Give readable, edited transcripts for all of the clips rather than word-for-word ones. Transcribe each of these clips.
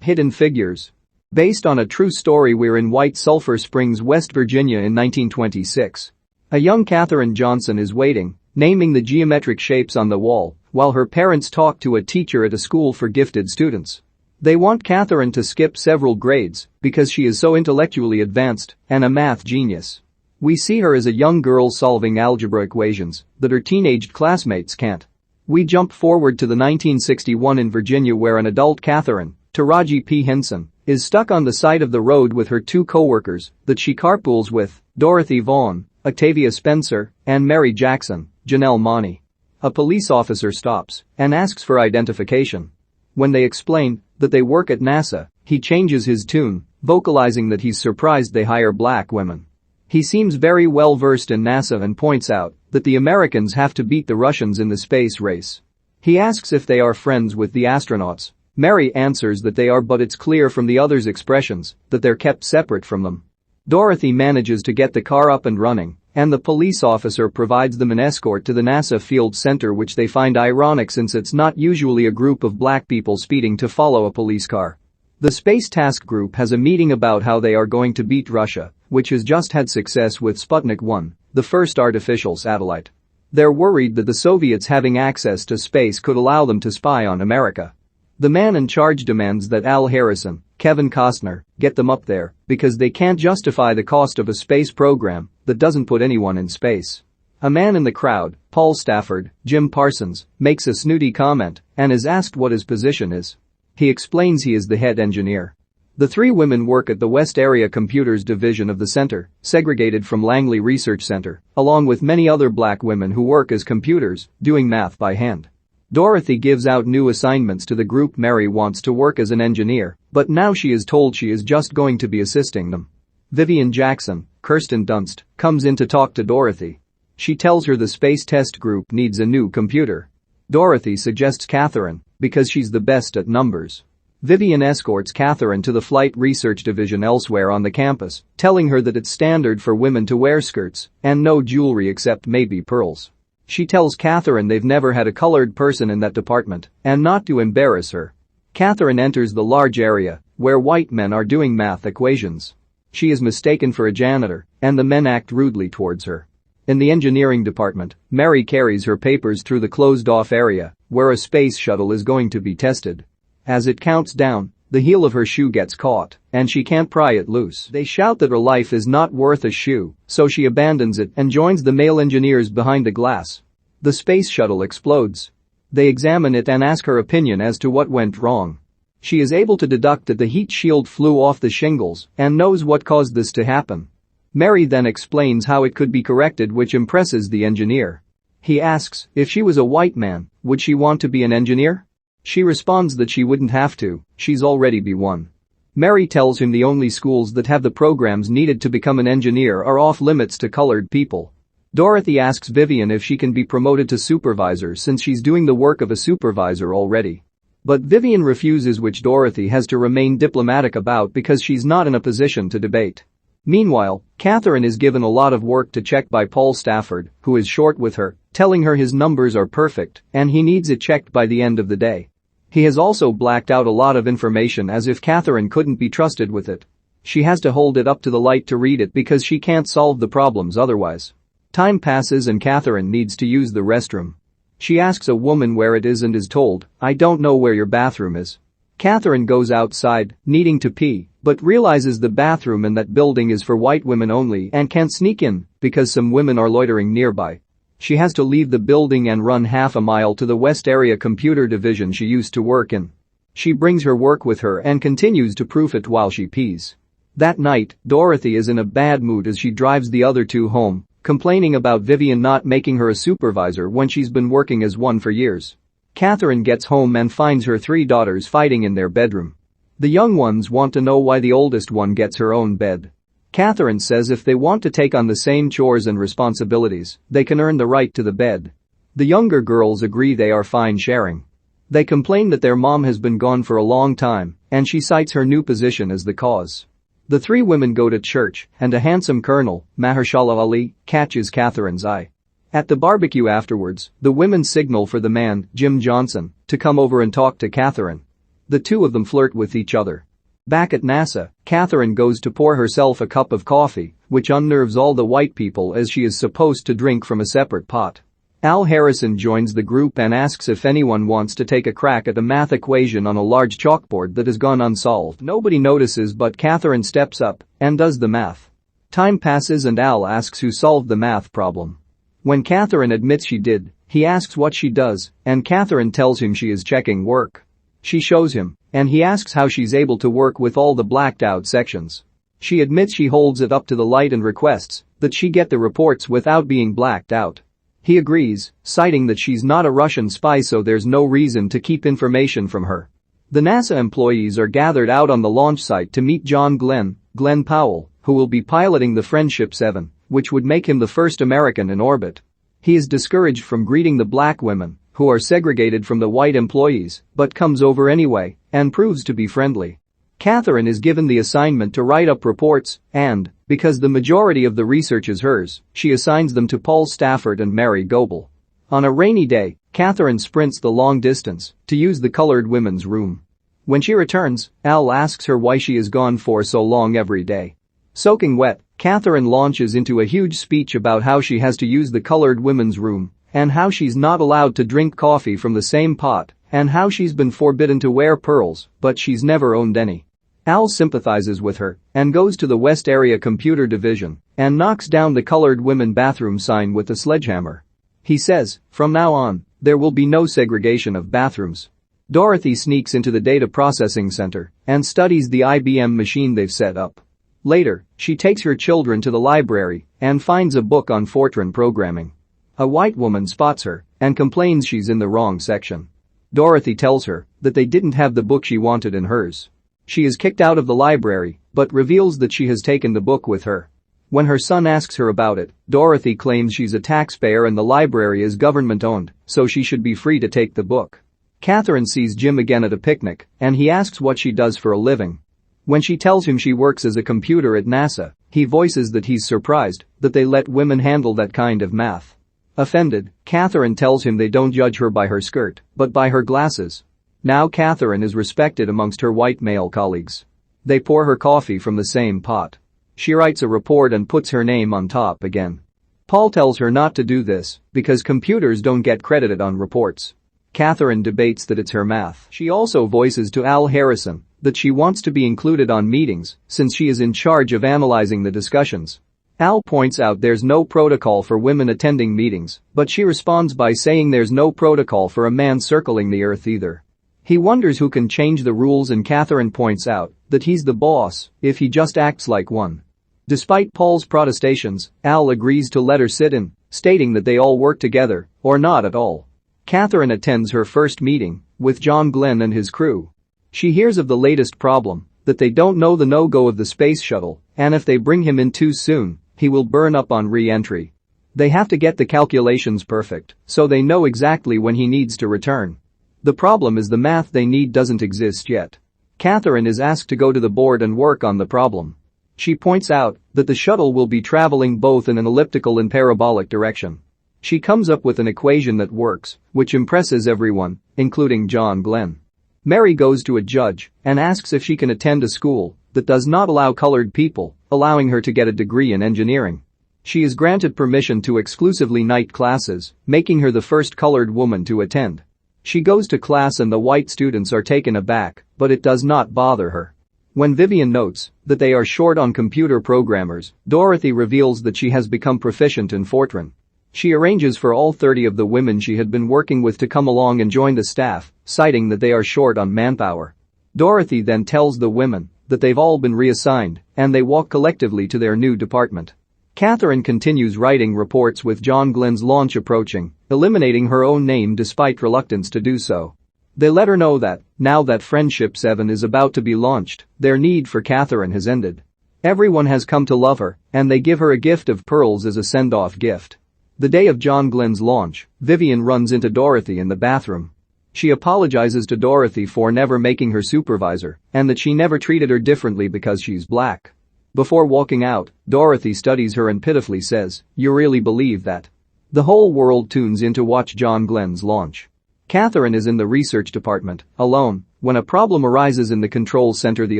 Hidden Figures. Based on a true story where in White Sulphur Springs, West Virginia in 1926. A young Katherine Johnson is waiting, naming the geometric shapes on the wall, while her parents talk to a teacher at a school for gifted students. They want Katherine to skip several grades because she is so intellectually advanced and a math genius. We see her as a young girl solving algebra equations that her teenaged classmates can't. We jump forward to the 1961 in Virginia where an adult Katherine, TarajiPHenson, is stuck on the side of the road with her two co-workers that she carpools with, Dorothy Vaughan, Octavia Spencer, and Mary Jackson, Janelle Monáe. A police officer stops and asks for identification. When they explain that they work at NASA, he changes his tune, vocalizing that he's surprised they hire black women. He seems very well versed in NASA and points out that the Americans have to beat the Russians in the space race. He asks if they are friends with the astronauts. Mary answers that they are, but it's clear from the others' expressions that they're kept separate from them. Dorothy manages to get the car up and running, and the police officer provides them an escort to the NASA Field Center, which they find ironic since it's not usually a group of black people speeding to follow a police car. The Space Task Group has a meeting about how they are going to beat Russia, which has just had success with Sputnik 1, the first artificial satellite. They're worried that the Soviets having access to space could allow them to spy on America. The man in charge demands that Al Harrison, Kevin Costner, get them up there because they can't justify the cost of a space program that doesn't put anyone in space. A man in the crowd, Paul Stafford, Jim Parsons, makes a snooty comment and is asked what his position is. He explains he is the head engineer. The three women work at the West Area Computers Division of the center, segregated from Langley Research Center, along with many other black women who work as computers, doing math by hand. Dorothy gives out new assignments to the group. Mary wants to work as an engineer, but now she is told she is just going to be assisting them. Vivian Jackson, Kirsten Dunst, comes in to talk to Dorothy. She tells her the space test group needs a new computer. Dorothy suggests Katherine because she's the best at numbers. Vivian escorts Katherine to the Flight Research Division elsewhere on the campus, telling her that it's standard for women to wear skirts and no jewelry except maybe pearls. She tells Katherine they've never had a colored person in that department and not to embarrass her. Katherine enters the large area where white men are doing math equations. She is mistaken for a janitor and the men act rudely towards her. In the engineering department, Mary carries her papers through the closed-off area where a space shuttle is going to be tested. As it counts down, the heel of her shoe gets caught and she can't pry it loose. They shout that her life is not worth a shoe, so she abandons it and joins the male engineers behind the glass. The space shuttle explodes. They examine it and ask her opinion as to what went wrong. She is able to deduct that the heat shield flew off the shingles and knows what caused this to happen. Mary then explains how it could be corrected, which impresses the engineer. He asks if she was a white man, would she want to be an engineer? She responds that she wouldn't have to, she's already be one. Mary tells him the only schools that have the programs needed to become an engineer are off limits to colored people. Dorothy asks Vivian if she can be promoted to supervisor since she's doing the work of a supervisor already. But Vivian refuses, which Dorothy has to remain diplomatic about because she's not in a position to debate. Meanwhile, Katherine is given a lot of work to check by Paul Stafford, who is short with her, telling her his numbers are perfect and he needs it checked by the end of the day. He has also blacked out a lot of information as if Katherine couldn't be trusted with it. She has to hold it up to the light to read it because she can't solve the problems otherwise. Time passes and Katherine needs to use the restroom. She asks a woman where it is and is told, "I don't know where your bathroom is." Katherine goes outside, needing to pee, but realizes the bathroom in that building is for white women only and can't sneak in because some women are loitering nearby. She has to leave the building and run half a mile to the West Area Computer Division she used to work in. She brings her work with her and continues to proof it while she pees. That night, Dorothy is in a bad mood as she drives the other two home, complaining about Vivian not making her a supervisor when she's been working as one for years. Katherine gets home and finds her three daughters fighting in their bedroom. The young ones want to know why the oldest one gets her own bed. Katherine says if they want to take on the same chores and responsibilities, they can earn the right to the bed. The younger girls agree they are fine sharing. They complain that their mom has been gone for a long time, and she cites her new position as the cause. The three women go to church, and a handsome colonel, Mahershala Ali, catches Katherine's eye. At the barbecue afterwards, the women signal for the man, Jim Johnson, to come over and talk to Katherine. The two of them flirt with each other. Back at NASA, Catherine goes to pour herself a cup of coffee, which unnerves all the white people as she is supposed to drink from a separate pot. Al Harrison joins the group and asks if anyone wants to take a crack at a math equation on a large chalkboard that has gone unsolved. Nobody notices, but Catherine steps up and does the math. Time passes and Al asks who solved the math problem. When Catherine admits she did, he asks what she does, and Catherine tells him she is checking work. She shows him, and he asks how she's able to work with all the blacked out sections. She admits she holds it up to the light and requests that she get the reports without being blacked out. He agrees, citing that she's not a Russian spy, so there's no reason to keep information from her. The NASA employees are gathered out on the launch site to meet Glen Powell, who will be piloting the Friendship 7, which would make him the first American in orbit. He is discouraged from greeting the black women, who are segregated from the white employees, but comes over anyway and proves to be friendly. Catherine is given the assignment to write up reports and, because the majority of the research is hers, she assigns them to Paul Stafford and Mary Goebel. On a rainy day, Catherine sprints the long distance to use the colored women's room. When she returns, Al asks her why she is gone for so long every day. Soaking wet, Catherine launches into a huge speech about how she has to use the colored women's room and how she's not allowed to drink coffee from the same pot and how she's been forbidden to wear pearls, but she's never owned any. Al sympathizes with her and goes to the West Area Computer Division and knocks down the colored women bathroom sign with a sledgehammer. He says, from now on, there will be no segregation of bathrooms. Dorothy sneaks into the data processing center and studies the IBM machine they've set up. Later, she takes her children to the library and finds a book on Fortran programming. A white woman spots her and complains she's in the wrong section. Dorothy tells her that they didn't have the book she wanted in hers. She is kicked out of the library, but reveals that she has taken the book with her. When her son asks her about it, Dorothy claims she's a taxpayer and the library is government-owned, so she should be free to take the book. Catherine sees Jim again at a picnic, and he asks what she does for a living. When she tells him she works as a computer at NASA, he voices that he's surprised that they let women handle that kind of math. Offended, Catherine tells him they don't judge her by her skirt, but by her glasses. Now Catherine is respected amongst her white male colleagues. They pour her coffee from the same pot. She writes a report and puts her name on top again. Paul tells her not to do this because computers don't get credited on reports. Catherine debates that it's her math. She also voices to Al Harrison that she wants to be included on meetings since she is in charge of analyzing the discussions. Al points out there's no protocol for women attending meetings, but she responds by saying there's no protocol for a man circling the earth either. He wonders who can change the rules, and Catherine points out that he's the boss if he just acts like one. Despite Paul's protestations, Al agrees to let her sit in, stating that they all work together or not at all. Catherine attends her first meeting with Glen and his crew. She hears of the latest problem, that they don't know the no-go of the space shuttle, and if they bring him in too soon, he will burn up on re-entry. They have to get the calculations perfect, so they know exactly when he needs to return. The problem is the math they need doesn't exist yet. Catherine is asked to go to the board and work on the problem. She points out that the shuttle will be traveling both in an elliptical and parabolic direction. She comes up with an equation that works, which impresses everyone, including Glen. Mary goes to a judge and asks if she can attend a school that does not allow colored people, allowing her to get a degree in engineering. She is granted permission to exclusively night classes, making her the first colored woman to attend. She goes to class and the white students are taken aback, but it does not bother her. When Vivian notes that they are short on computer programmers, Dorothy reveals that she has become proficient in Fortran. She arranges for all 30 of the women she had been working with to come along and join the staff, citing that they are short on manpower. Dorothy then tells the women that they've all been reassigned and they walk collectively to their new department. Catherine continues writing reports with Glen's launch approaching, eliminating her own name despite reluctance to do so. They let her know that, now that Friendship 7 is about to be launched, their need for Catherine has ended. Everyone has come to love her, and they give her a gift of pearls as a send-off gift. The day of Glen's launch, Vivian runs into Dorothy in the bathroom. She apologizes to Dorothy for never making her supervisor and that she never treated her differently because she's black. Before walking out, Dorothy studies her and pitifully says, "You really believe that?" The whole world tunes in to watch Glen's launch. Catherine is in the research department, alone, When a problem arises in the control center, the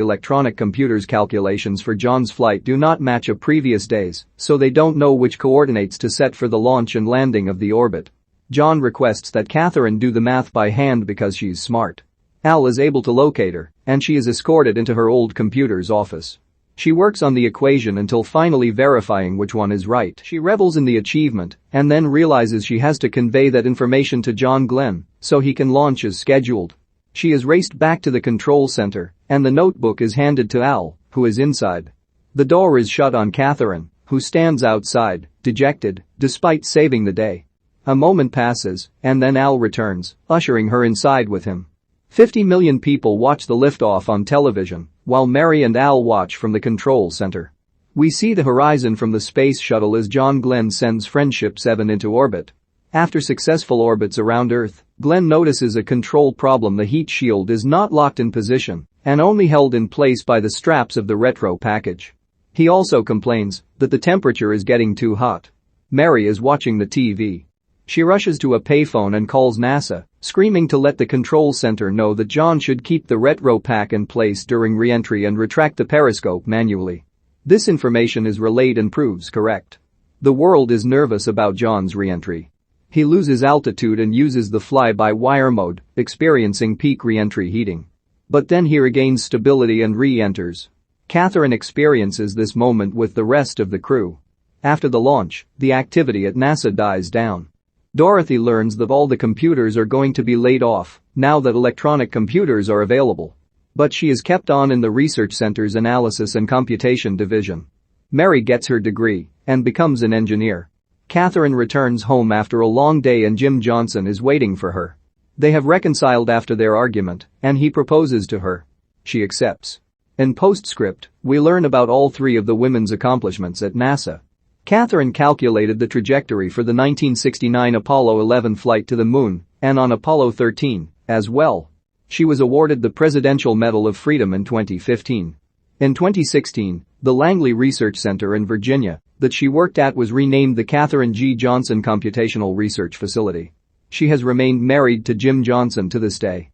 electronic computer's calculations for John's flight do not match a previous day's, so they don't know which coordinates to set for the launch and landing of the orbit. John requests that Catherine do the math by hand because she's smart. Al is able to locate her, and she is escorted into her old computer's office. She works on the equation until finally verifying which one is right. She revels in the achievement and then realizes she has to convey that information to John Glen so he can launch as scheduled. She is raced back to the control center, and the notebook is handed to Al, who is inside. The door is shut on Catherine, who stands outside, dejected, despite saving the day. A moment passes, and then Al returns, ushering her inside with him. 50 million people watch the liftoff on television, while Mary and Al watch from the control center. We see the horizon from the space shuttle as John Glen sends Friendship 7 into orbit. After successful orbits around Earth, Glen notices a control problem. The heat shield is not locked in position and only held in place by the straps of the retro package. He also complains that the temperature is getting too hot. Mary is watching the TV. She rushes to a payphone and calls NASA, screaming to let the control center know that John should keep the retro pack in place during re-entry and retract the periscope manually. This information is relayed and proves correct. The world is nervous about John's re-entry. He loses altitude and uses the fly-by-wire mode, experiencing peak re-entry heating. But then he regains stability and re-enters. Catherine experiences this moment with the rest of the crew. After the launch, the activity at NASA dies down. Dorothy learns that all the computers are going to be laid off now that electronic computers are available. But she is kept on in the research center's analysis and computation division. Mary gets her degree and becomes an engineer. Catherine returns home after a long day and Jim Johnson is waiting for her. They have reconciled after their argument and he proposes to her. She accepts. In postscript, we learn about all three of the women's accomplishments at NASA. Catherine calculated the trajectory for the 1969 Apollo 11 flight to the moon and on Apollo 13 as well. She was awarded the Presidential Medal of Freedom in 2015. In 2016, the Langley Research Center in Virginia that she worked at was renamed the Katherine G. Johnson Computational Research Facility. She has remained married to Jim Johnson to this day.